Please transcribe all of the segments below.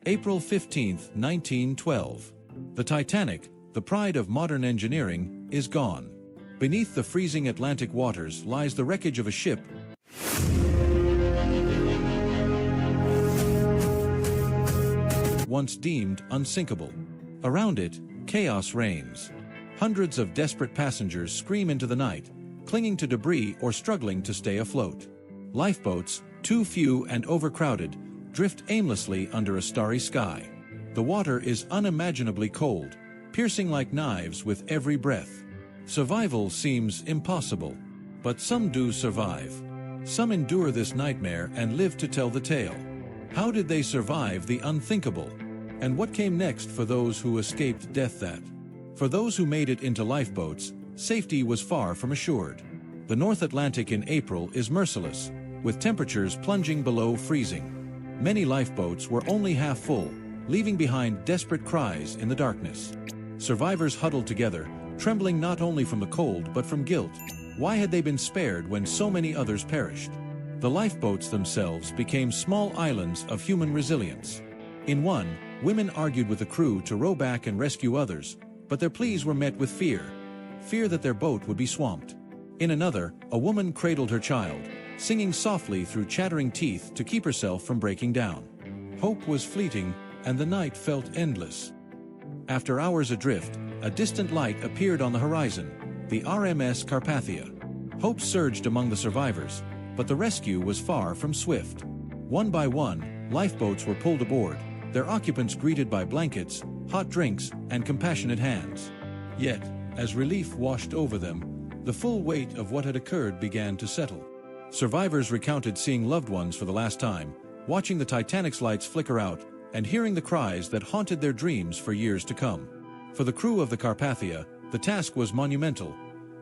April 15, 1912. The Titanic, the pride of modern engineering, is gone. Beneath the freezing Atlantic waters lies the wreckage of a ship once deemed unsinkable. Around it, chaos reigns. Hundreds of desperate passengers scream into the night, clinging to debris or struggling to stay afloat. Lifeboats, too few and overcrowded, drift aimlessly under a starry sky. The water is unimaginably cold, piercing like knives with every breath. Survival seems impossible, but some do survive. Some endure this nightmare and live to tell the tale. How did they survive the unthinkable? And what came next for those who escaped death? For those who made it into lifeboats, safety was far from assured. The North Atlantic in April is merciless, with temperatures plunging below freezing. Many lifeboats were only half full, leaving behind desperate cries in the darkness. Survivors huddled together, trembling not only from the cold but from guilt. Why had they been spared when so many others perished? The lifeboats themselves became small islands of human resilience. In one, women argued with the crew to row back and rescue others, but their pleas were met with fear that their boat would be swamped. In another, a woman cradled her child, singing softly through chattering teeth to keep herself from breaking down. Hope was fleeting, and the night felt endless. After hours adrift, a distant light appeared on the horizon, the RMS Carpathia. Hope surged among the survivors, but the rescue was far from swift. One by one, lifeboats were pulled aboard, their occupants greeted by blankets, hot drinks, and compassionate hands. Yet, as relief washed over them, the full weight of what had occurred began to settle. Survivors recounted seeing loved ones for the last time, watching the Titanic's lights flicker out, and hearing the cries that haunted their dreams for years to come. For the crew of the Carpathia, the task was monumental.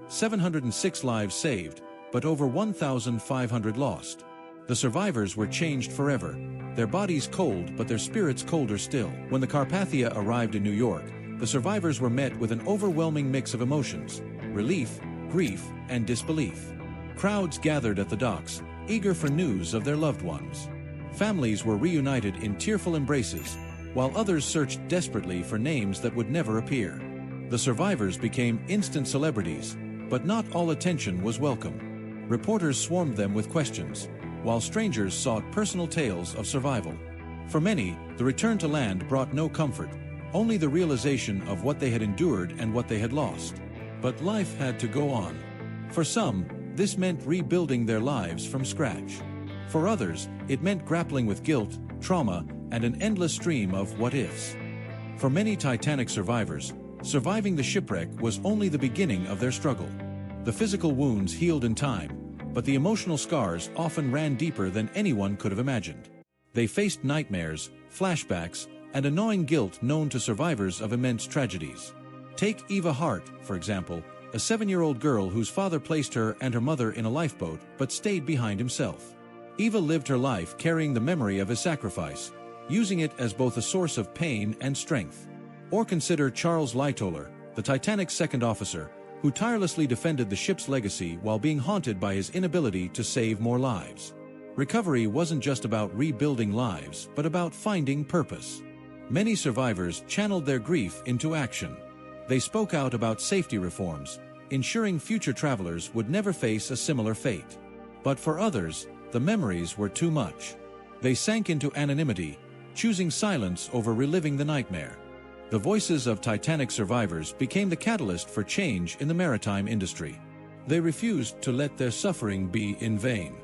706 lives saved, but over 1,500 lost. The survivors were changed forever, their bodies cold but their spirits colder still. When the Carpathia arrived in New York, the survivors were met with an overwhelming mix of emotions: relief, grief, and disbelief. Crowds gathered at the docks, eager for news of their loved ones. Families were reunited in tearful embraces, while others searched desperately for names that would never appear. The survivors became instant celebrities, but not all attention was welcome. Reporters swarmed them with questions, while strangers sought personal tales of survival. For many, the return to land brought no comfort, only the realization of what they had endured and what they had lost. But life had to go on. For some, this meant rebuilding their lives from scratch. For others, it meant grappling with guilt, trauma, and an endless stream of what-ifs. For many Titanic survivors, surviving the shipwreck was only the beginning of their struggle. The physical wounds healed in time, but the emotional scars often ran deeper than anyone could have imagined. They faced nightmares, flashbacks, and a gnawing guilt known to survivors of immense tragedies. Take Eva Hart, for example, a 7-year-old girl whose father placed her and her mother in a lifeboat but stayed behind himself. Eva lived her life carrying the memory of his sacrifice, using it as both a source of pain and strength. Or consider Charles Lightoller, the Titanic's second officer, who tirelessly defended the ship's legacy while being haunted by his inability to save more lives. Recovery wasn't just about rebuilding lives, but about finding purpose. Many survivors channeled their grief into action. They spoke out about safety reforms, ensuring future travelers would never face a similar fate. But for others, the memories were too much. They sank into anonymity, choosing silence over reliving the nightmare. The voices of Titanic survivors became the catalyst for change in the maritime industry. They refused to let their suffering be in vain.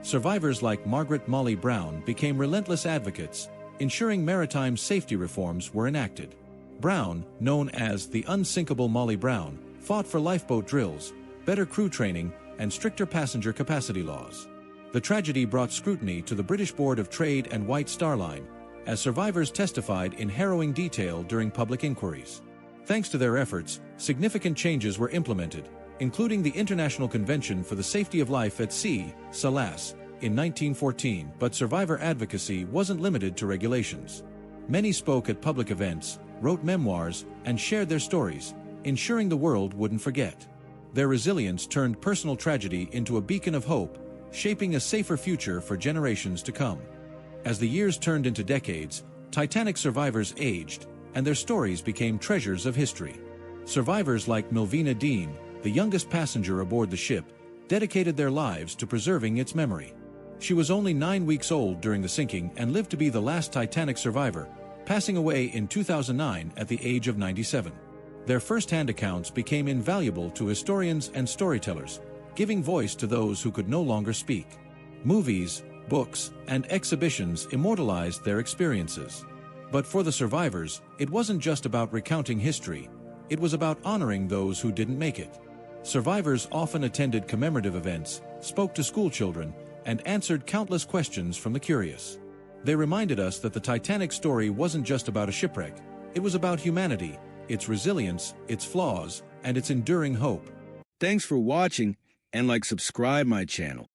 Survivors like Margaret Molly Brown became relentless advocates, ensuring maritime safety reforms were enacted. Brown, known as the unsinkable Molly Brown, fought for lifeboat drills, better crew training, and stricter passenger capacity laws. The tragedy brought scrutiny to the British Board of Trade and White Star Line, as survivors testified in harrowing detail during public inquiries. Thanks to their efforts, significant changes were implemented, including the International Convention for the Safety of Life at Sea, SALAS, in 1914. But survivor advocacy wasn't limited to regulations. Many spoke at public events, wrote memoirs, and shared their stories, ensuring the world wouldn't forget. Their resilience turned personal tragedy into a beacon of hope, shaping a safer future for generations to come. As the years turned into decades, Titanic survivors aged, and their stories became treasures of history. Survivors like Milvina Dean, the youngest passenger aboard the ship, dedicated their lives to preserving its memory. She was only 9 weeks old during the sinking and lived to be the last Titanic survivor, passing away in 2009 at the age of 97. Their first-hand accounts became invaluable to historians and storytellers, giving voice to those who could no longer speak. Movies, books, and exhibitions immortalized their experiences. But for the survivors, it wasn't just about recounting history, it was about honoring those who didn't make it. Survivors often attended commemorative events, spoke to schoolchildren, and answered countless questions from the curious. They reminded us that the Titanic story wasn't just about a shipwreck, it was about humanity, its resilience, its flaws, and its enduring hope. Thanks for watching, and subscribe my channel.